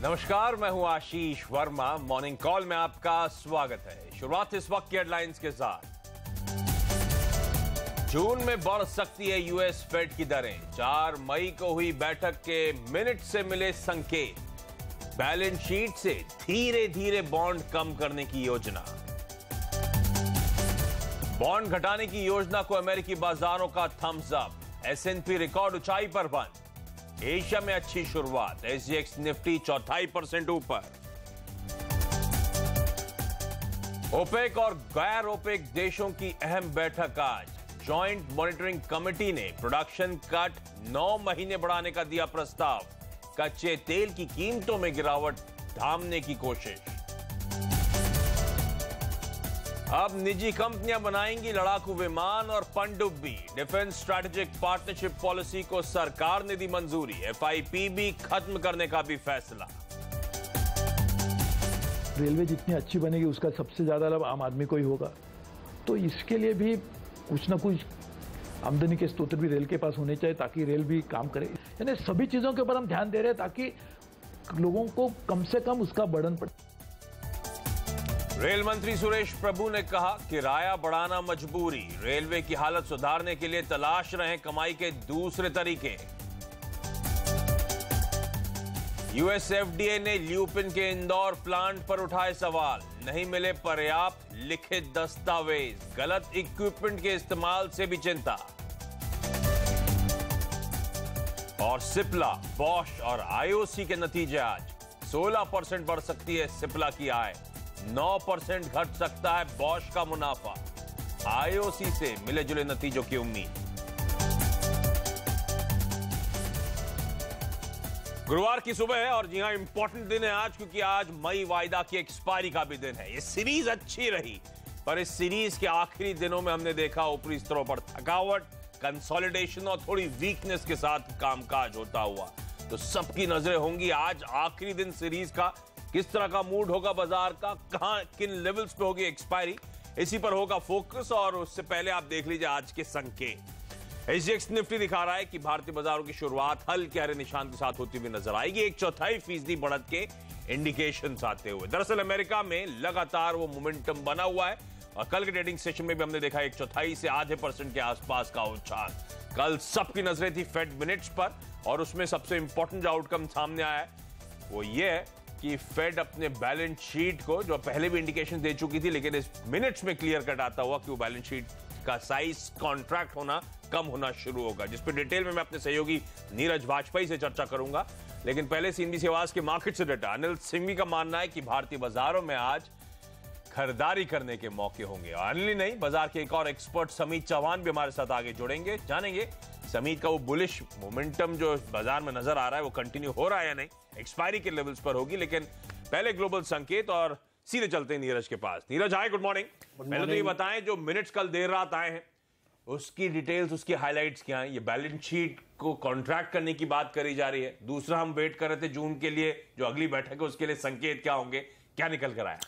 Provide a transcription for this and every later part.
नमस्कार, मैं हूं आशीष वर्मा। मॉर्निंग कॉल में आपका स्वागत है। शुरुआत इस वक्त की हेडलाइंस के साथ। जून में बढ़ सकती है यूएस फेड की दरें। 4 मई को हुई बैठक के मिनट से मिले संकेत। बैलेंस शीट से धीरे धीरे बॉन्ड कम करने की योजना। बॉन्ड घटाने की योजना को अमेरिकी बाजारों का थम्स अप। एस&पी रिकॉर्ड ऊंचाई पर बंद। एशिया में अच्छी शुरुआत। एसजीएक्स निफ्टी 0.25% ऊपर। ओपेक और गैर ओपेक देशों की अहम बैठक आज। जॉइंट मॉनिटरिंग कमेटी ने प्रोडक्शन कट 9 महीने बढ़ाने का दिया प्रस्ताव। कच्चे तेल की कीमतों में गिरावट थामने की कोशिश। अब निजी कंपनियां बनाएंगी लड़ाकू विमान और पनडुब्बी। डिफेंस स्ट्रैटेजिक पार्टनरशिप पॉलिसी को सरकार ने दी मंजूरी। एफआईपीबी खत्म करने का भी फैसला। रेलवे जितनी अच्छी बनेगी उसका सबसे ज्यादा लाभ आम आदमी को ही होगा, तो इसके लिए भी कुछ ना कुछ आमदनी के स्रोत भी रेल के पास होने चाहिए ताकि रेल भी काम करे। यानी सभी चीजों के ऊपर हम ध्यान दे रहे हैं ताकि लोगों को कम से कम उसका बर्डन पड़े। रेल मंत्री सुरेश प्रभु ने कहा किराया बढ़ाना मजबूरी। रेलवे की हालत सुधारने के लिए तलाश रहे कमाई के दूसरे तरीके। यूएस एफडीए ने ल्यूपिन के इंदौर प्लांट पर उठाए सवाल। नहीं मिले पर्याप्त लिखित दस्तावेज। गलत इक्विपमेंट के इस्तेमाल से भी चिंता। और सिप्ला, बॉश और आईओसी के नतीजे आज। 16% बढ़ सकती है सिप्ला की आय। 9% घट सकता है बॉश का मुनाफा। आईओसी से मिले जुले नतीजों की उम्मीद। गुरुवार की सुबह है और जी हां, इंपॉर्टेंट दिन है आज, क्योंकि आज मई वायदा की एक्सपायरी का भी दिन है। ये सीरीज अच्छी रही, पर इस सीरीज के आखिरी दिनों में हमने देखा ऊपरी स्तरों पर थकावट, कंसोलिडेशन और थोड़ी वीकनेस के साथ कामकाज होता हुआ। तो सबकी नजरें होंगी आज आखिरी दिन सीरीज का। किस तरह का मूड होगा बाजार का, कहां किन लेवल्स पे होगी एक्सपायरी, इसी पर होगा फोकस। और उससे पहले आप देख लीजिए आज के संकेत। एसजीएक्स निफ्टी दिखा रहा है कि भारतीय बाजारों की शुरुआत हल्के हरे निशान के साथ होती हुई नजर आएगी। 1/4% बढ़त के इंडिकेशन आते हुए। दरअसल अमेरिका में लगातार वो मोमेंटम बना हुआ है और कल के ट्रेडिंग सेशन में भी हमने देखा 1/4 से आधे % के आसपास का उछाल। कल सबकी नजरें थी फेड मिनट्स पर और उसमें सबसे इंपॉर्टेंट जो आउटकम सामने आया है वो ये है कि फेड अपने बैलेंस शीट को, जो पहले भी इंडिकेशन दे चुकी थी, लेकिन इस मिनट्स में क्लियर कट आता हुआ कि वो बैलेंस शीट का साइज कॉन्ट्रैक्ट होना कम होना शुरू होगा, जिस पर डिटेल में मैं अपने सहयोगी नीरज वाजपेयी से चर्चा करूंगा। लेकिन पहले सीएनबीसी आवाज के मार्केट से डेटा। अनिल सिंघवी का मानना है कि भारतीय बाजारों में आज खरीदारी करने के मौके होंगे। और अनिल नहीं, बाजार के एक और एक्सपर्ट समीत चौहान भी हमारे साथ आगे जुड़ेंगे। जानेंगे समीत का वो बुलिश मोमेंटम जो बाजार में नजर आ रहा है वो कंटिन्यू हो रहा है या नहीं, एक्सपायरी के लेवल्स पर होगी। लेकिन पहले ग्लोबल संकेत और सीधे चलते हैं नीरज के पास। नीरज, हाय, गुड मॉर्निंग। पहले तो ये बताएं, जो मिनट्स कल देर रात आए हैं उसकी डिटेल्स, उसकी हाइलाइट्स क्या हैं? ये बैलेंस शीट को कॉन्ट्रैक्ट करने की बात करी जा रही है। दूसरा, हम वेट कर रहे थे जून के लिए, जो अगली बैठक है उसके लिए संकेत क्या होंगे, क्या निकल कर आया?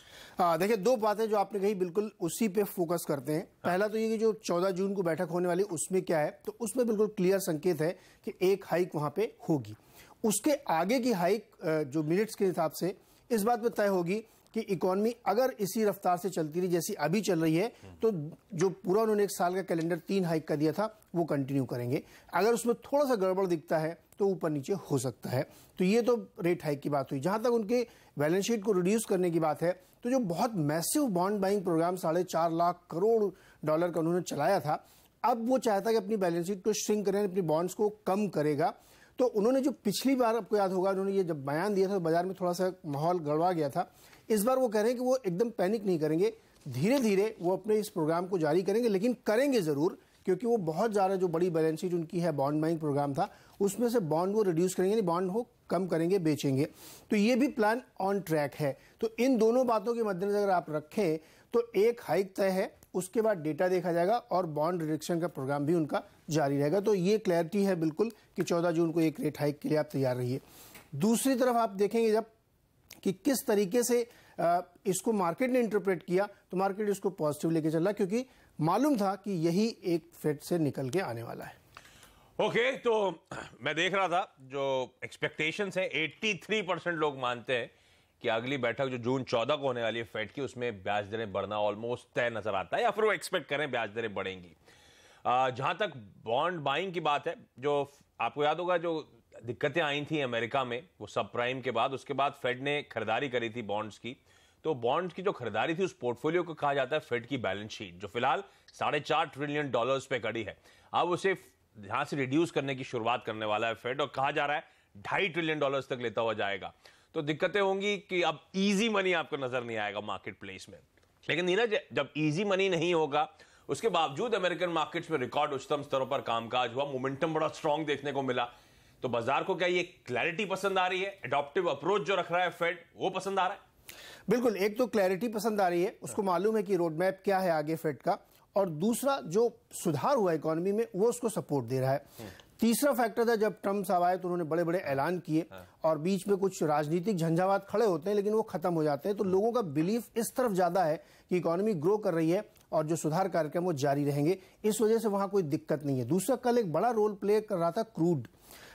देखिए, दो बातें जो आपने कही बिल्कुल उसी पे फोकस करते हैं। पहला तो ये कि जो 14 जून को बैठक होने वाली उसमें क्या है, तो उसमें बिल्कुल क्लियर संकेत है कि एक हाइक वहां पे होगी। उसके आगे की हाइक जो मिनट्स के हिसाब से इस बात पे तय होगी कि इकोनॉमी अगर इसी रफ्तार से चलती रही जैसी अभी चल रही है तो जो पूरा उन्होंने एक साल का कैलेंडर 3 हाइक का दिया था वो कंटिन्यू करेंगे। अगर उसमें थोड़ा सा गड़बड़ दिखता है तो ऊपर नीचे हो सकता है। तो ये तो रेट हाइक की बात हुई। जहां तक उनके बैलेंस शीट को रिड्यूस करने की बात है, तो जो बहुत massive bond buying program 4.5 lakh crore dollar का उन्होंने चलाया था, अब वो चाहता है कि अपनी बैलेंस शीट को श्रिंक करें, अपनी बॉन्ड्स को कम करेगा। तो उन्होंने जो पिछली बार, आपको याद होगा, उन्होंने ये जब बयान दिया था तो बाजार में थोड़ा सा माहौल गड़बड़ा गया था। इस बार वो कह रहे हैं कि वो एकदम पैनिक नहीं करेंगे, धीरे धीरे वो अपने इस प्रोग्राम को जारी करेंगे, लेकिन करेंगे जरूर, क्योंकि वो बहुत ज्यादा जो बड़ी बैलेंस शीट उनकी है बॉन्ड बाइंग प्रोग्राम था, उसमें से बॉन्ड वो रिड्यूस करेंगे, यानी बॉन्ड को कम करेंगे, बेचेंगे। तो ये भी प्लान ऑन ट्रैक है। तो इन दोनों बातों के मद्देनजर आप रखें तो एक हाइक तय है, उसके बाद डेटा देखा जाएगा और बॉन्ड रिडक्शन का प्रोग्राम भी उनका जारी रहेगा। तो ये क्लैरिटी है बिल्कुल कि 14 जून को एक रेट हाइक के लिए आप तैयार रहिए। दूसरी तरफ आप देखेंगे जब कि किस तरीके से इसको मार्केट ने इंटरप्रेट किया, तो मार्केट इसको पॉजिटिव लेके चला, क्योंकि मालूम था कि यही एक फेड से निकल के आने वाला है। ओके, तो मैं देख रहा था जो एक्सपेक्टेशंस है 83% लोग मानते हैं कि अगली बैठक जो जून 14 को होने वाली है फेड की, उसमें ब्याज दरें बढ़ना ऑलमोस्ट तय नजर आता है, या फिर वो एक्सपेक्ट करें ब्याज दरें बढ़ेंगी। जहां तक बॉन्ड बाइंग की बात है, जो आपको याद होगा जो दिक्कतें आई थी अमेरिका में वो सब प्राइम के बाद, उसके बाद फेड ने खरीदारी करी थी बॉन्ड्स की। तो बॉन्ड्स की जो खरीदारी थी उस पोर्टफोलियो को कहा जाता है फेड की बैलेंस शीट, जो फिलहाल $4.5 ट्रिलियन पे खड़ी है। अब उसे यहां से रिड्यूस करने की शुरुआत करने वाला है फेड, और कहा जा रहा है $2.5 ट्रिलियन तक लेता हुआ जाएगा। तो दिक्कतें होंगी कि अब इजी मनी आपको नजर नहीं आएगा मार्केट प्लेस में। लेकिन नीरज, जब इजी मनी नहीं होगा, उसके बावजूद अमेरिकन मार्केट्स में रिकॉर्ड उच्चतम स्तरों पर कामकाज हुआ, मोमेंटम बड़ा स्ट्रांग देखने को मिला। तो बाजार को क्या ये क्लैरिटी पसंद आ रही है, एडॉप्टिव अप्रोच जो रख रहा है फेड, वो पसंद आ रहा है? बिल्कुल, एक तो क्लैरिटी पसंद आ रही है, उसको मालूम है कि रोड मैप क्या है आगे फेड का, और दूसरा जो सुधार हुआ इकोनॉमी में वो उसको सपोर्ट दे रहा है। तीसरा फैक्टर था जब ट्रम्प साहब आए तो उन्होंने बड़े बड़े ऐलान किए, और बीच में कुछ राजनीतिक झंझावात खड़े होते हैं लेकिन वो खत्म हो जाते हैं। तो लोगों का बिलीफ इस तरफ ज्यादा है कि इकोनॉमी ग्रो कर रही है और जो सुधार कार्यक्रम वो जारी रहेंगे, इस वजह से वहां कोई दिक्कत नहीं है। दूसरा, कल एक बड़ा रोल प्ले कर रहा था क्रूड,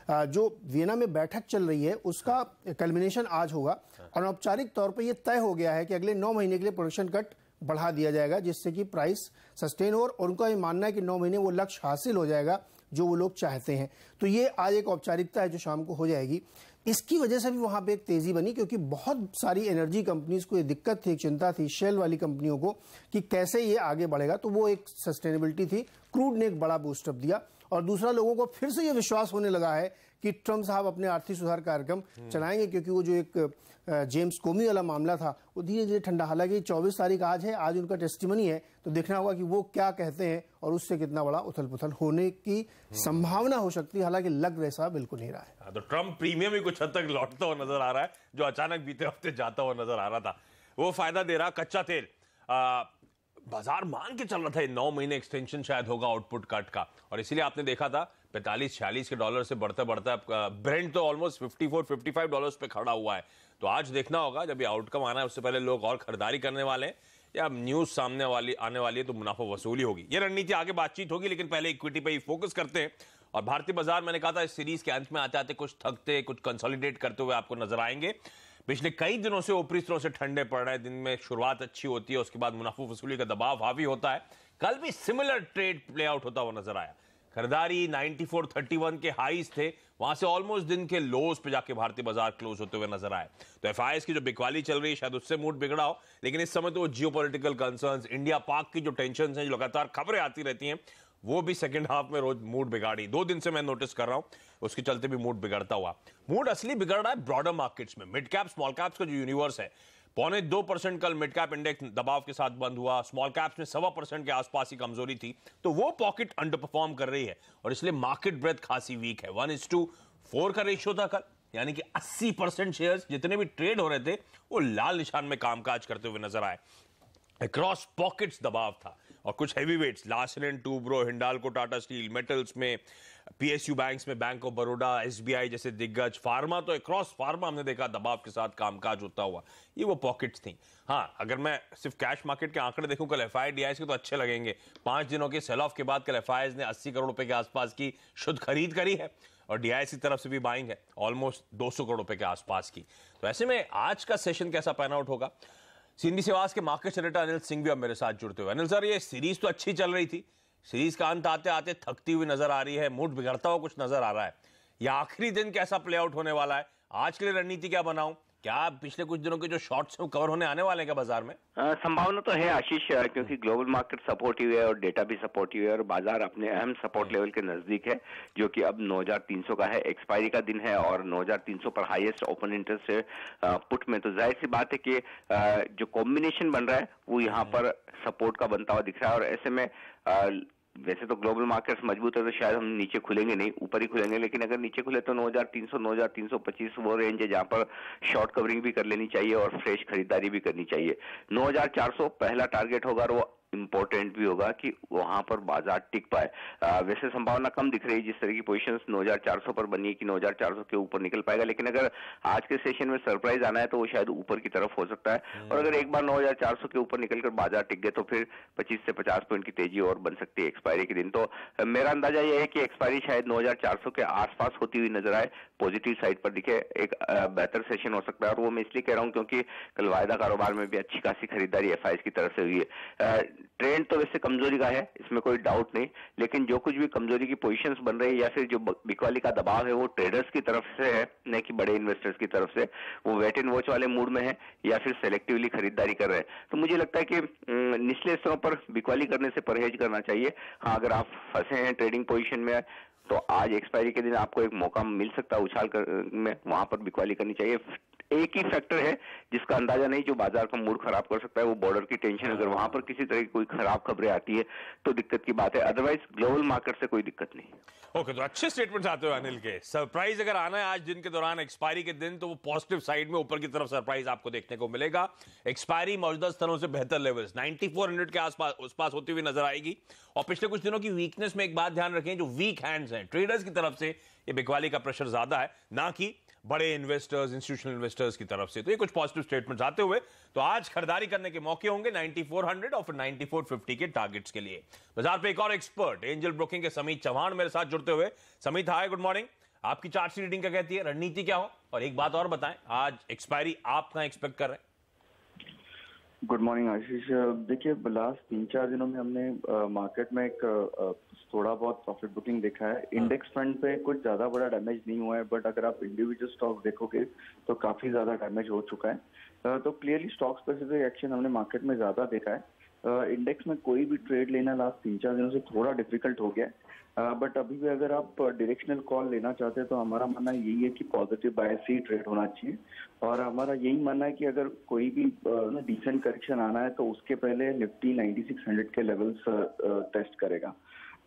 जो वियना में बैठक चल रही है उसका कल्मिनेशन आज होगा, और औपचारिक तौर पर यह तय हो गया है कि अगले 9 महीने के लिए प्रोडक्शन कट बढ़ा दिया जाएगा, जिससे कि प्राइस सस्टेन हो, और उनका ये मानना है कि 9 महीने वो लक्ष्य हासिल हो जाएगा जो वो लोग चाहते हैं। तो ये आज एक औपचारिकता है जो शाम को हो जाएगी। इसकी वजह से भी वहां पे एक तेजी बनी, क्योंकि बहुत सारी एनर्जी कंपनीज को ये दिक्कत थी, एक चिंता थी शेल वाली कंपनियों को कि कैसे ये आगे बढ़ेगा। तो वो एक सस्टेनेबिलिटी थी, क्रूड ने एक बड़ा बूस्टअप दिया। और दूसरा, लोगों को फिर से ये विश्वास होने लगा है कि ट्रम्प साहब अपने आर्थिक सुधार कार्यक्रम चलाएंगे, क्योंकि वो जो एक जेम्स कोमी वाला मामला था वो धीरे धीरे ठंडा, हालांकि 24 तारीख आज है, आज उनका टेस्टिमनी है, तो देखना होगा कि वो क्या कहते हैं और उससे कितना बड़ा उथल पुथल होने की संभावना हो सकती है। हालांकि लग वैसा बिल्कुल नहीं रहा है। तो ट्रम्प प्रीमियम ही कुछ हद तक लौटता हुआ नजर आ रहा है, जो अचानक बीते हफ्ते जाता हुआ नजर आ रहा था, वो फायदा दे रहा। कच्चा तेल बाजार मान के चल रहा था 9 महीने एक्सटेंशन शायद होगा आउटपुट कट का, और इसीलिए आपने देखा था $45-46 के डॉलर से बढ़ता बढ़ता ब्रेंट तो ऑलमोस्ट $54-55 पे खड़ा हुआ है। तो आज देखना होगा, जब ये आउटकम आना है उससे पहले लोग और खरीदारी करने वाले हैं या न्यूज सामने आने वाली है तो मुनाफा वसूली होगी। ये रणनीति आगे बातचीत होगी, लेकिन पहले इक्विटी पे ही फोकस करते हैं। और भारतीय बाजार, मैंने कहा था इस सीरीज के अंत में आते आते कुछ थकते, कुछ कंसोलिडेट करते हुए आपको नजर आएंगे। पिछले कई दिनों से ऊपरी स्तरों से ठंडे पड़ रहे हैं, दिन में शुरुआत अच्छी होती है, उसके बाद मुनाफा वसूली का दबाव हावी होता है। कल भी सिमिलर ट्रेड प्ले आउट होता हुआ नजर आया। खरीदारी 94.31 के हाईज थे, वहां से ऑलमोस्ट दिन के लोज पे जाके भारतीय बाजार क्लोज होते हुए नजर आए। तो एफआईएस की जो बिकवाली चल रही है शायद उससे मूड बिगड़ा हो, लेकिन इस समय तो जियोपॉलिटिकल कंसर्न्स, इंडिया पाक की जो टेंशन है, जो लगातार खबरें आती रहती हैं, वो भी सेकंड हाफ में रोज मूड बिगाड़ी। 2 दिन से मैं नोटिस कर रहा हूं, उसके चलते भी मूड बिगड़ता हुआ। मूड असली बिगड़ रहा है ब्रॉडर मार्केट्स में। मिड कैप स्मॉल कैप्स का जो यूनिवर्स है, 0.25% कल मिड कैप इंडेक्स दबाव के साथ बंद हुआ, स्मॉल कैप्स में 1.25% के आसपास ही कमजोरी थी। तो वो पॉकेट अंडर परफॉर्म कर रही है और इसलिए मार्केट ब्रेथ खासी वीक है। 1:4 का रेशियो था कल, यानी कि 80% शेयर्स जितने भी ट्रेड हो रहे थे वो लाल निशान में कामकाज करते हुए नजर आए। अक्रॉस पॉकेट्स दबाव था, और कुछ heavyweights Larsen, Toubro, Hindalco, Tata steel, metals में, पीएसयू बैंक्स में बैंक ऑफ बड़ौदा, एसबीआई जैसे दिग्गज, फार्मा तो अक्रॉस फार्मा हमने देखा दबाव के साथ कामकाज होता हुआ। ये वो पॉकेट्स थी। हाँ, अगर मैं सिर्फ कैश मार्केट के आंकड़े देखूं कल एफआईआईडीआईएस के तो अच्छे लगेंगे। 5 दिनों के सेल ऑफ के बाद कल एफआईआईएस ने 80 करोड़ रुपए के आसपास की शुद्ध खरीद करी है, और डीआईएस की तरफ से भी बाइंग है ऑलमोस्ट 200 करोड़ रुपए के आसपास की। तो ऐसे में आज का सेशन कैसा पैन आउट होगा? सीएनबी सेवास के मार्केट सेनेटर अनिल सिंह भी अब मेरे साथ जुड़ते हुए। अनिल सर, ये सीरीज तो अच्छी चल रही थी, सीरीज का अंत आते आते थकती हुई नजर आ रही है, मूड बिगड़ता हुआ कुछ नजर आ रहा है। यह आखिरी दिन कैसा प्ले आउट होने वाला है? आज के लिए रणनीति क्या बनाऊं? क्या पिछले कुछ दिनों के जो शॉर्ट्स हैं कवर होने आने वाले हैं क्या बाजार में? संभावना तो है आशीष, क्योंकि ग्लोबल मार्केट सपोर्टिव है और डेटा भी सपोर्टिव है, और बाजार अपने अहम सपोर्ट लेवल के नजदीक है, जो कि अब 9300 का है। एक्सपायरी का दिन है और 9300 पर हाईएस्ट ओपन इंटरेस्ट है पुट में। तो जाहिर सी बात है कि जो कॉम्बिनेशन बन रहा है वो यहाँ पर सपोर्ट का बनता हुआ दिख रहा है। और ऐसे में वैसे तो ग्लोबल मार्केट्स मजबूत है तो शायद हम नीचे खुलेंगे नहीं, ऊपर ही खुलेंगे, लेकिन अगर नीचे खुले तो 9300, 9325 वो रेंज है जहां पर शॉर्ट कवरिंग भी कर लेनी चाहिए और फ्रेश खरीदारी भी करनी चाहिए। 9400 पहला टारगेट होगा और वो इम्पोर्टेंट भी होगा कि वहां पर बाजार टिक पाए। वैसे संभावना कम दिख रही है जिस तरह की पोजीशंस 9400 पर बनी है कि 9400 के ऊपर निकल पाएगा, लेकिन अगर आज के सेशन में सरप्राइज आना है तो वो शायद ऊपर की तरफ हो सकता है। और अगर एक बार 9400 के ऊपर निकलकर बाजार टिक गए तो फिर 25 से 50 पॉइंट की तेजी और बन सकती है एक्सपायरी के दिन। तो मेरा अंदाजा यह है कि एक्सपायरी शायद 9400 के आसपास होती हुई नजर आए, पॉजिटिव साइड पर दिखे, एक बेहतर सेशन हो सकता है। और वो मैं इसलिए कह रहा हूं क्योंकि कल वायदा कारोबार में भी अच्छी खासी खरीदारी एफआईएस की तरफ से हुई है। ट्रेंड तो वैसे कमजोरी का है, इसमें कोई डाउट नहीं, लेकिन जो कुछ भी कमजोरी की पोजीशंस बन रही है या फिर जो बिकवाली का दबाव है वो ट्रेडर्स की तरफ से है, न कि बड़े इन्वेस्टर्स की तरफ से। वो वेट एंड वॉच वाले मूड में है या फिर सेलेक्टिवली खरीदारी कर रहे हैं। तो मुझे लगता है कि निचले स्तरों पर बिकवाली करने से परहेज करना चाहिए। हाँ, अगर आप फंसे हैं ट्रेडिंग पोजीशन में तो आज एक्सपायरी के दिन आपको एक मौका मिल सकता है उछाल कर में, वहां पर बिकवाली करनी चाहिए। एक ही फैक्टर है जिसका अंदाजा नहीं जो बाजार का मूड खराब कर सकता है, वो बॉर्डर की टेंशन। अगर वहां पर किसी तरह की कोई खराब खबरें आती है तो दिक्कत की बात है, अदरवाइज ग्लोबल मार्केट से कोई दिक्कत नहीं। ओके, तो अच्छे स्टेटमेंट्स आते हुए अनिल के। सरप्राइज अगर आना है आज दिन के दौरान एक्सपायरी के दिन तो वो पॉजिटिव साइड में ऊपर की तरफ सरप्राइज आपको देखने को मिलेगा। एक्सपायरी मौजूदा स्तरों से बेहतर लेवल्स 9400 के आसपास होती हुई नजर आएगी। और पिछले कुछ दिनों की वीकनेस में एक बात ध्यान रखें, जो वीक हैंड्स हैं ट्रेडर्स की तरफ से, ये बिकवाली का प्रेशर ज्यादा है, ना कि बड़े इन्वेस्टर्स, इंस्टीट्यूशनल इन्वेस्टर्स की तरफ से। तो ये कुछ पॉजिटिव स्टेटमेंट्स आते हुए तो आज खरीदारी करने के मौके होंगे 9400 और फिर 9450 के टारगेट्स के लिए। बाजार पे एक और एक्सपर्ट एंजल ब्रोकिंग के समीत चौहान मेरे साथ जुड़ते हुए। समीत, हाय, गुड मॉर्निंग। आपकी चार्ट सी रीडिंग क्या कहती है, रणनीति क्या हो? और एक बात और बताएं, आज एक्सपायरी आप कहां एक्सपेक्ट कर रहे हैं? गुड मॉर्निंग आशीष। देखिए, लास्ट 3-4 दिनों में हमने मार्केट में एक थोड़ा बहुत प्रॉफिट बुकिंग देखा है। इंडेक्स फंड पे कुछ ज्यादा बड़ा डैमेज नहीं हुआ है, बट अगर आप इंडिविजुअल स्टॉक देखोगे तो काफी ज्यादा डैमेज हो चुका है। तो क्लियरली स्टॉक स्पेसिफिक एक्शन हमने मार्केट में ज्यादा देखा है। इंडेक्स में कोई भी ट्रेड लेना लास्ट 3-4 दिनों से थोड़ा डिफिकल्ट हो गया है। बट अभी भी अगर आप डायरेक्शनल कॉल लेना चाहते हैं तो हमारा मानना यही है कि पॉजिटिव बायस ही ट्रेड होना चाहिए। और हमारा यही मानना है कि अगर कोई भी डिसेंट करेक्शन आना है तो उसके पहले निफ्टी 9600 के लेवल्स टेस्ट करेगा।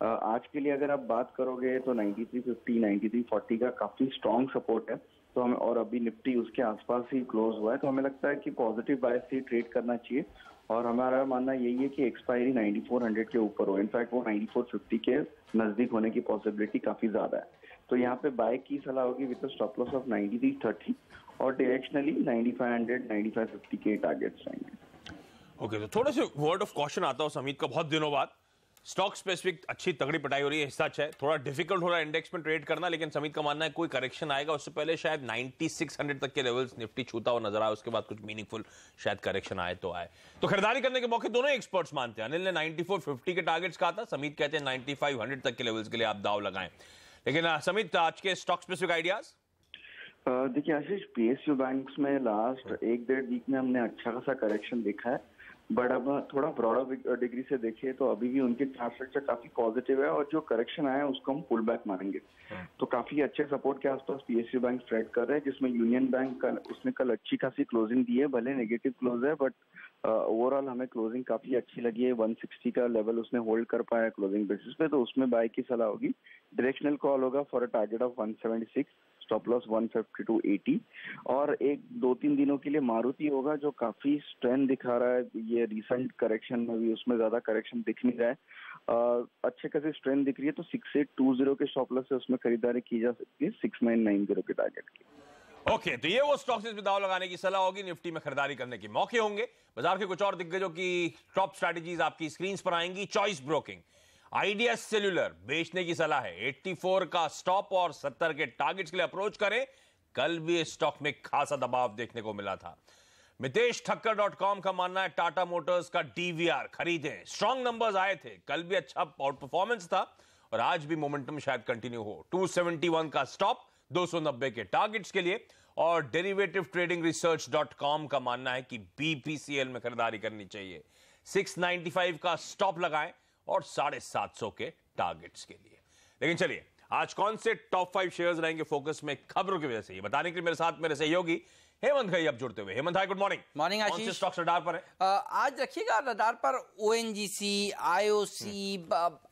आज के लिए अगर आप बात करोगे तो 9350, 9340 का काफी स्ट्रॉन्ग सपोर्ट है। तो हमें, और अभी निफ्टी उसके आसपास ही क्लोज हुआ है, तो हमें लगता है कि पॉजिटिव बायस ही ट्रेड करना चाहिए। और हमारा मानना यही है कि एक्सपायरी 9400 के ऊपर हो, इनफैक्ट वो 9450 के नजदीक होने की पॉसिबिलिटी काफी ज्यादा है। तो यहाँ पे बाय की सलाह होगी विद स्टॉप लॉस ऑफ 9330 और डायरेक्शनली 9500, 9550 के टारगेट्स रहेंगे। ओके, तो थोड़े से वर्ड ऑफ कॉशन आता हूं समीत का बहुत दिनों बाद। स्टॉक स्पेसिफिक अच्छी तगड़ी पटाई हो रही है, सच है, थोड़ा डिफिकल्ट हो रहा है इंडेक्स में ट्रेड करना, लेकिन समीत का मानना है कोई करेक्शन आएगा उससे पहले शायद 9600 तक के लेवल्स निफ्टी छूता हुआ नजर आए, उसके बाद कुछ मीनिंगफुल शायद करेक्शन आए तो आए। तो खरीदारी करने के मौके दोनों एक्सपर्ट्स मानते हैं। अनिल ने 9450 के टारगेट्स कहा था, समीत कहते हैं 9500 तक के लेवल्स के लिए आप दाव लगाएं। लेकिन समीत, आज के स्टॉक स्पेसिफिक आइडियाज? देखिए आशीष, पीएसयू बैंक्स में लास्ट 1-1.5 वीक में हमने अच्छा खासा करेक्शन देखा है, बट अब थोड़ा ब्रॉडर डिग्री से देखें तो अभी भी उनके चार्ट स्ट्रक्चर काफी पॉजिटिव है और जो करेक्शन आया है उसको हम पुल बैक मानेंगे। तो काफी अच्छे सपोर्ट के आसपास पीएसयू बैंक ट्रेड कर रहे हैं, जिसमें यूनियन बैंक का उसने कल अच्छी खासी क्लोजिंग दी है, भले नेगेटिव क्लोज है बट ओवरऑल हमें क्लोजिंग काफी अच्छी लगी है। 160 का लेवल उसने होल्ड कर पाया क्लोजिंग बेसिस पे, तो उसमें बाय की सलाह होगी। डायरेक्शनल कॉल होगा for a target of 176, stop loss 150 to 80। और 1-2-3 दिनों के लिए मारुति होगा जो काफी स्ट्रेंथ दिखा रहा है। ये रिसेंट करेक्शन में भी उसमें ज्यादा करेक्शन दिख नहीं रहा है, अच्छे खासी स्ट्रेंथ दिख रही है। तो 6820 के स्टॉप लॉस से उसमें खरीदारी की जा सकती है 6990 के टारगेट की। ओके, तो ये वो स्टॉक्स में दाव लगाने की सलाह होगी, निफ्टी में खरीदारी करने के मौके होंगे। बाजार के कुछ और दिग्गजों की टॉप स्ट्रैटेजीज आपकी स्क्रीन पर आएंगी। चॉइस ब्रोकिंग, आइडिया सेल्यूलर बेचने की सलाह है, 84 का स्टॉप और 70 के टारगेट्स के लिए अप्रोच करें। कल भी इस स्टॉक में खासा दबाव देखने को मिला था। मितेश ठक्कर.com का मानना है टाटा मोटर्स का डीवीआर खरीदें, स्ट्रॉन्ग नंबर्स आए थे, कल भी अच्छा आउट परफॉर्मेंस था और आज भी मोमेंटम शायद कंटिन्यू हो। 271 का स्टॉप, 290 के टारगेट्स के लिए। और डेरिवेटिव ट्रेडिंग रिसर्च.com का मानना है कि बीपीसीएल में खरीदारी करनी चाहिए, 695 का स्टॉप लगाएं और 750 के टारगेट्स के लिए। लेकिन चलिए, आज कौन से टॉप 5 शेयर्स रहेंगे फोकस में खबरों की वजह से, ये बताने के लिए मेरे साथ मेरे सहयोगी हेमंत भाई अब जुड़ते हुए। हेमंत भाई, गुड मॉर्निंग। मॉर्निंग आशीष। कौन से स्टॉक्स रडार पर है? आज रखिएगा रडार पर ONGC, IOC,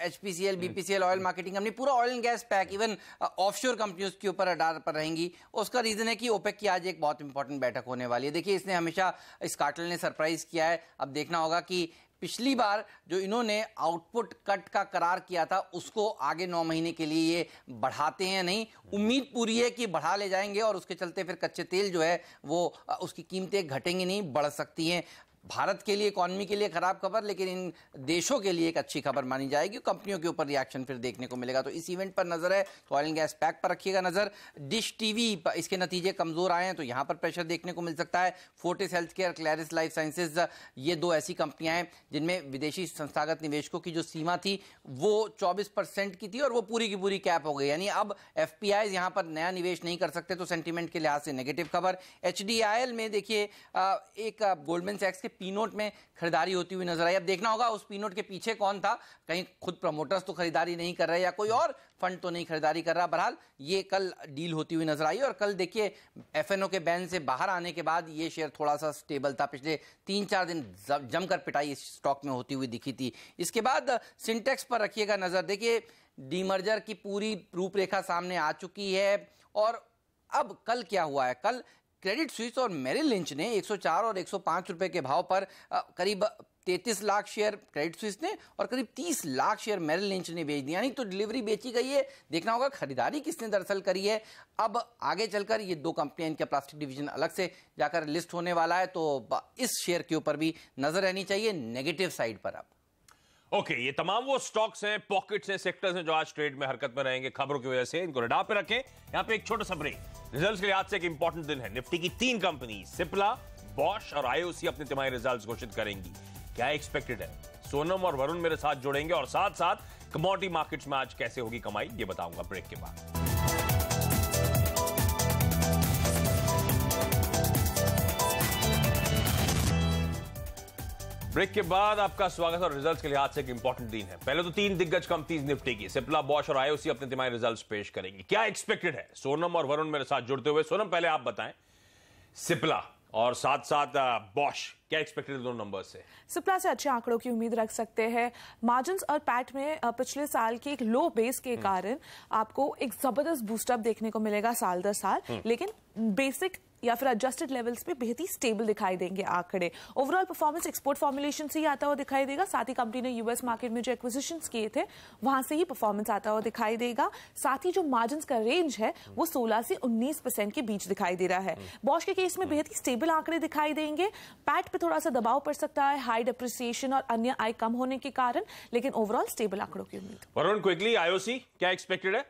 HPCL, BPCL, oil marketing company, पूरा oil and gas pack, even offshore कंपनियों के ऊपर रडार पर रहेंगी। उसका रीजन है कि ओपेक की आज एक बहुत इंपॉर्टेंट बैठक होने वाली है। देखिए, इसने हमेशा इस कार्टेल ने सरप्राइज किया है, अब देखना होगा कि पिछली बार जो इन्होंने आउटपुट कट का करार किया था उसको आगे 9 महीने के लिए ये बढ़ाते हैं नहीं, उम्मीद पूरी है कि बढ़ा ले जाएंगे और उसके चलते फिर कच्चे तेल जो है वो उसकी कीमतें घटेंगी नहीं, बढ़ सकती हैं। भारत के लिए, इकॉनमी के लिए खराब खबर, लेकिन इन देशों के लिए एक अच्छी खबर मानी जाएगी। कंपनियों के ऊपर रिएक्शन फिर देखने को मिलेगा। तो इस इवेंट पर नजर है तो ऑयल एंड गैस पैक पर रखिएगा नजर। डिश टीवी इसके नतीजे कमजोर आए हैं तो यहां पर प्रेशर देखने को मिल सकता है। Fortis healthcare, Clarice life sciences, ये दो ऐसी कंपनियां हैं जिनमें विदेशी संस्थागत निवेशकों की जो सीमा थी वो 24% की थी और वो पूरी की पूरी कैप हो गई, यानी अब एफपीआई यहां पर नया निवेश नहीं कर सकते। तो सेंटीमेंट के लिहाज से नेगेटिव खबर। एचडीआईएल में देखिए एक गोल्डमैन सैक्स के पी-नोट में खरीदारी होती हुई नजर आई। अब देखना होगा उस पी-नोट के पीछे कौन था, कहीं खुद प्रमोटर्स तो खरीदारी नहीं कर रहे या कोई और फंड तो नहीं खरीदारी कर रहा। बहरहाल ये कल डील होती हुई नजर आई और कल देखिए एफएनओ के बैन से बाहर आने के बाद ये शेयर थोड़ा सा स्टेबल था। पिछले 3-4 दिन जमकर पिटाई इस स्टॉक में होती हुई दिखी थी। इसके बाद सिंटेक्स पर रखिएगा नजर। देखिए डीमर्जर की पूरी रूपरेखा सामने आ चुकी है और अब कल क्या हुआ है, कल क्रेडिट स्विस और मेरिल लिंच ने 104 और 105 रुपए के भाव पर करीब 33 लाख शेयर क्रेडिट स्विस ने और करीब 30 लाख शेयर मेरिल लिंच ने बेच दिया, यानी तो डिलीवरी बेची गई है। देखना होगा खरीदारी किसने दरअसल करी है। अब आगे चलकर ये दो कंपनियां, इनका प्लास्टिक डिवीजन अलग से जाकर लिस्ट होने वाला है तो इस शेयर के ऊपर भी नजर रहनी चाहिए नेगेटिव साइड पर। अब ओके, ये तमाम वो स्टॉक्स हैं, पॉकेट्स हैं, सेक्टर्स हैं जो आज ट्रेड में हरकत में रहेंगे खबरों की वजह से। इनको रडार पे रखें। यहां पे एक छोटा सा ब्रेक। रिजल्ट्स के लिहाज से एक इंपॉर्टेंट दिन है। निफ्टी की 3 कंपनी सिप्ला, बॉश और आईओसी अपने तिमाही रिजल्ट्स घोषित करेंगी। क्या एक्सपेक्टेड है? सोनम और वरुण मेरे साथ जुड़ेंगे और साथ साथ कमोडिटी मार्केट्स में आज कैसे होगी कमाई ये बताऊंगा ब्रेक के बाद। ब्रेक के बाद आपका स्वागत और रिजल्ट्स के लिहाज से एक इंपॉर्टेंट दिन है। पहले तो 3 दिग्गज कंपनीज निफ्टी की सिप्ला, बॉश और आईओसी अपने तिमाही रिजल्ट्स पेश करेंगी। क्या एक्सपेक्टेड है? सोनम और वरुण मेरे साथ जुड़ते हुए। सोनम पहले आप बताएं, सिप्ला और साथ साथ बॉश क्या एक्सपेक्टेड है दोनों नंबर से? सिप्ला से अच्छे आंकड़ों की उम्मीद रख सकते हैं। मार्जिन्स और पैट में पिछले साल के एक लो बेस के कारण आपको एक जबरदस्त बूस्टअप देखने को मिलेगा साल दर साल, लेकिन बेसिक या फिर एडजस्टेड लेवल्स पे बेहद ही स्टेबल दिखाई देंगे आंकड़े। ओवरऑल परफॉर्मेंस एक्सपोर्ट फॉर्मुलेशन से ही आता हुआ दिखाई देगा। साथ ही कंपनी ने यूएस मार्केट में जो एक्विजिशंस किए थे वहां से ही परफॉर्मेंस आता हुआ दिखाई देगा। साथ ही जो मार्जिन्स का रेंज है वो 16 से 19% के बीच दिखाई दे रहा है। बॉश के केस में बेहद ही स्टेबल आंकड़े दिखाई देंगे। पैट पे थोड़ा सा दबाव पड़ सकता है हाई डिप्रिसिएशन और अन्य आय कम होने के कारण, लेकिन ओवरऑल स्टेबल आंकड़ों की उम्मीद। वरुण क्विकली, आईओसी क्या एक्सपेक्टेड है?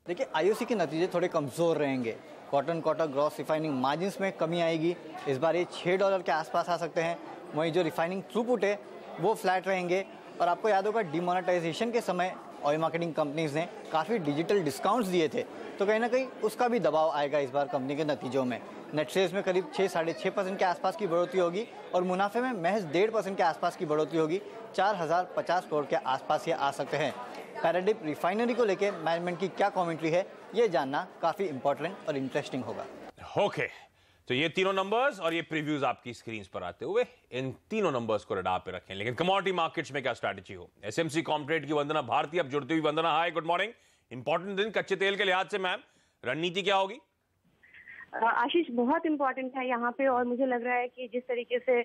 देखिए आईओसी के नतीजे थोड़े कमज़ोर रहेंगे। क्वार्टर ग्रॉस रिफाइनिंग मार्जिन्स में कमी आएगी। इस बार ये $6 के आसपास आ सकते हैं। वहीं जो रिफाइनिंग थ्रूपुट है वो फ्लैट रहेंगे। और आपको याद होगा डिमोनेटाइजेशन के समय ऑयल मार्केटिंग कंपनीज ने काफ़ी डिजिटल डिस्काउंट्स दिए थे, तो कहीं ना कहीं उसका भी दबाव आएगा इस बार कंपनी के नतीजों में। नेट सेल्स में करीब 6-6.5% के आसपास की बढ़ोतरी होगी और मुनाफे में महज 1.5% के आसपास की बढ़ोतरी होगी। 4050 करोड़ के आसपास ये आ सकते हैं। पैराडिप रिफाइनरी को लेकर मैनेजमेंट की क्या कमेंट्री है ये जानना काफी इंपॉर्टेंट और इंटरेस्टिंग होगा। ओके, तो ये तीनों नंबर्स और ये प्रीव्यूज आपकी स्क्रीन पर आते हुए इन तीनों नंबर्स को रडार पे रखें। लेकिन कमोडिटी मार्केट्स में क्या स्ट्रैटेजी हो? एसएमसी कॉम्प्रेट की वंदना भारती अब जुड़ती हुई। वंदना हाय, गुड मॉर्निंग। इंपॉर्टेंट दिन कच्चे तेल के लिहाज से मैम, रणनीति क्या होगी? आशीष, बहुत इंपॉर्टेंट है यहाँ पे और मुझे लग रहा है कि जिस तरीके से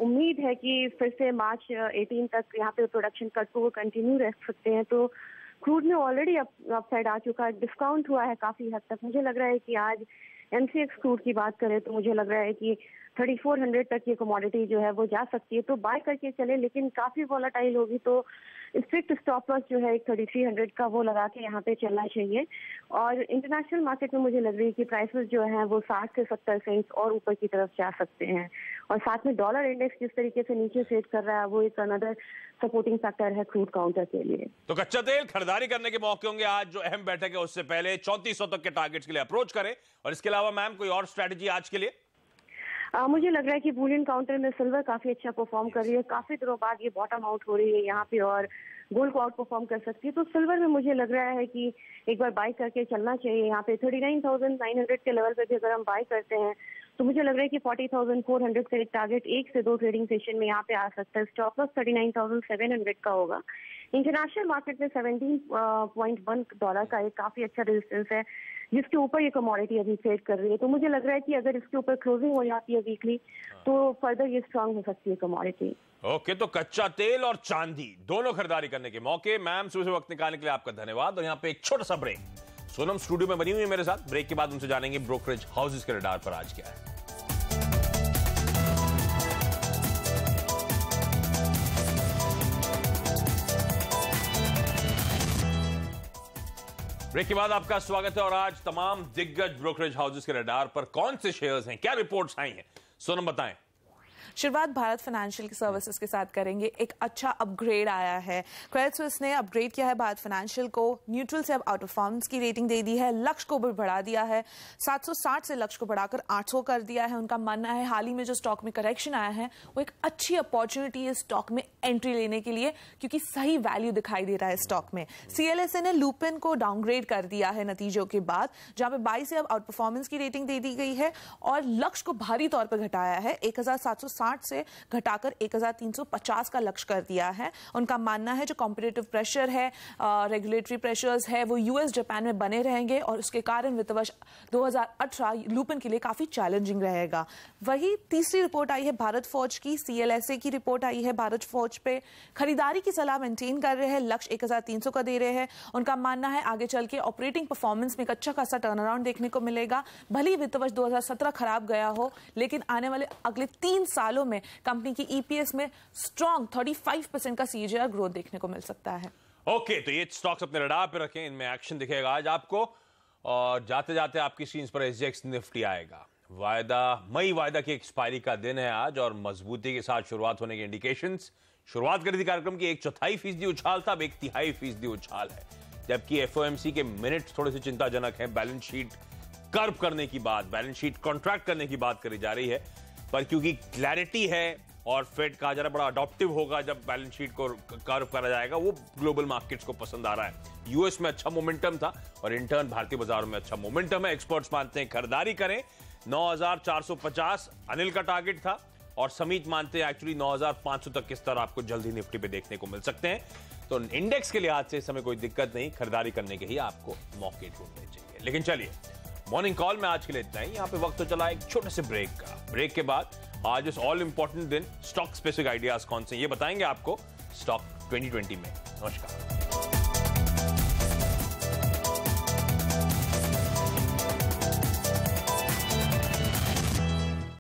उम्मीद है कि फिर से मार्च 18 तक यहाँ पे प्रोडक्शन कट को कंटिन्यू रख सकते हैं, तो क्रूड में ऑलरेडी अपसाइड आ चुका है, डिस्काउंट हुआ है काफी हद तक। मुझे लग रहा है कि आज एमसीएक्स क्रूड की बात करें तो मुझे लग रहा है कि 3400 तक ये कमोडिटी जो है वो जा सकती है, तो बाय करके चले, लेकिन काफी वॉलेटाइल होगी तो स्ट्रिक्ट स्टॉप लॉस जो है 3300 का वो लगा के यहाँ पे चलना चाहिए। और इंटरनेशनल मार्केट में मुझे लग रही है कि प्राइसेस जो हैं वो 60 से 70 सेंट्स और ऊपर की तरफ जा सकते हैं। और साथ में डॉलर इंडेक्स जिस तरीके से नीचे सेट कर रहा है वो एक अनदर सपोर्टिंग फैक्टर है क्रूड काउंटर के लिए। तो कच्चा तेल खरीदारी करने के मौके होंगे आज जो अहम बैठक है उससे पहले 3400 तक के टारगेट्स के लिए अप्रोच करें। और इसके अलावा मैम कोई और स्ट्रैटेजी आज के लिए? मुझे लग रहा है कि बुलियन काउंटर में सिल्वर काफी अच्छा परफॉर्म कर रही है, काफी दिनों बाद ये बॉटम आउट हो रही है यहाँ पे और गोल्ड को आउट परफॉर्म कर सकती है। तो सिल्वर में मुझे लग रहा है कि एक बार बाय करके चलना चाहिए। यहाँ पे 39,900 के लेवल पे भी अगर हम बाय करते हैं तो मुझे लग रहा है कि 40,400 का एक टारगेट 1 से 2 ट्रेडिंग सेशन में यहाँ पे आ सकता है। स्टॉप लॉस 39,700 का होगा। इंटरनेशनल मार्केट में $17.1 का एक काफी अच्छा रेजिस्टेंस है। जिसके ऊपर ये कमोडिटी अभी ट्रेड कर रही है। तो मुझे लग रहा है कि अगर इसके ऊपर क्लोजिंग हो जाती है वीकली तो फर्दर ये स्ट्रांग हो सकती है कमोडिटी। ओके, तो कच्चा तेल और चांदी दोनों खरीदारी करने के मौके। मैम, सुबह से वक्त निकालने के लिए आपका धन्यवाद। और यहाँ पे एक छोटा सा ब्रेक। सोनम स्टूडियो में बनी हुई है मेरे साथ। ब्रेक के बाद उनसे जानेंगे ब्रोकरेज हाउसेस के रडार पर आज क्या है। ब्रेक के बाद आपका स्वागत है। और आज तमाम दिग्गज ब्रोकरेज हाउसेस के रडार पर कौन से शेयर्स हैं, क्या रिपोर्ट्स आई हैं, सोनम बताएं। शुरुआत भारत फाइनेंशियल सर्विसेज के साथ करेंगे। एक अच्छा अपग्रेड आया है। क्रेडिट स्विस ने अपग्रेड किया है भारत फाइनेंशियल को, न्यूट्रल से अब आउट परफॉर्मेंस की रेटिंग दे दी है, लक्ष्य को भी बढ़ा दिया है, 760 से लक्ष्य को बढ़ाकर 800 कर दिया है। उनका मानना है हाल ही में जो स्टॉक में करेक्शन आया है वो एक अच्छी अपॉर्चुनिटी है स्टॉक में एंट्री लेने के लिए, क्योंकि सही वैल्यू दिखाई दे रहा है स्टॉक में। CLSA ने लुपिन को डाउनग्रेड कर दिया है नतीजों के बाद, जहां पे 22 से अब आउट परफॉर्मेंस की रेटिंग दे दी गई है और लक्ष्य को भारी तौर पर घटाया है, 1760 से घटाकर 1350 का लक्ष्य कर दिया है। उनका मानना है जो कॉम्पिटिटिव प्रेशर है, रेगुलेटरी प्रेशर्स है, वो US जापान में बने रहेंगे और उसके कारण वित्त वर्ष 2018 लुपिन के लिए काफी चैलेंजिंग रहेगा। वही तीसरी रिपोर्ट आई है भारत फौज की, CLSA की रिपोर्ट आई है। भारत फौज पे खरीदारी की सलाह मेंटेन कर रहे हैं, लक्ष्य 1300 का दे रहे हैं। उनका मानना है आगे चल के ऑपरेटिंग परफॉर्मेंस में एक अच्छा खासा टर्न अराउंड देखने को मिलेगा। भले ही वित्त वर्ष 2017 खराब गया हो, लेकिन आने वाले अगले 3 सालों में कंपनी की EPS में स्ट्रॉन्ग 35% का CAGR ग्रोथ देखने को मिल सकता है। ओके, तो ये स्टॉक्स अपने रडार पे रखें, इनमें एक्शन दिखेगा आज आपको। और जाते जाते आपकी स्क्रीन पर SGX निफ्टी आएगा। मई वायदा की एक्सपायरी का दिन है आज और मजबूती के साथ शुरुआत होने के इंडिकेशंस। शुरुआत करी थी कार्यक्रम की 1/4% उछाल था, अब 1/3% उछाल है। जबकि FOMC के मिनट थोड़े से चिंताजनक है। बैलेंस शीट कर्व करने की बात, बैलेंस शीट कॉन्ट्रैक्ट करने की बात करी जा रही है, पर क्योंकि क्लैरिटी है और फेड का जरा बड़ा अडॉप्टिव होगा जब बैलेंस शीट को कर्व करा जाएगा, वो ग्लोबल मार्केट्स को पसंद आ रहा है। US में अच्छा मोमेंटम था और इंटर्न भारतीय बाजारों में अच्छा मोमेंटम है। एक्सपर्ट्स मानते हैं खरीदारी करें। 9450 अनिल का टारगेट था और समीत मानते हैं एक्चुअली 9500 तक के स्तर आपको जल्दी निफ्टी पे देखने को मिल सकते हैं। तो इंडेक्स के लिहाज से इस समय कोई दिक्कत नहीं, खरीदारी करने के ही आपको मौके ढूंढने चाहिए। लेकिन चलिए, मॉर्निंग कॉल में आज के लिए इतना ही। यहाँ पे वक्त तो चला एक छोटे से ब्रेक का। ब्रेक के बाद आज इस ऑल इंपॉर्टेंट दिन स्टॉक स्पेसिफिक आइडियाज कौन से ये बताएंगे आपको स्टॉक 2020 में। नमस्कार।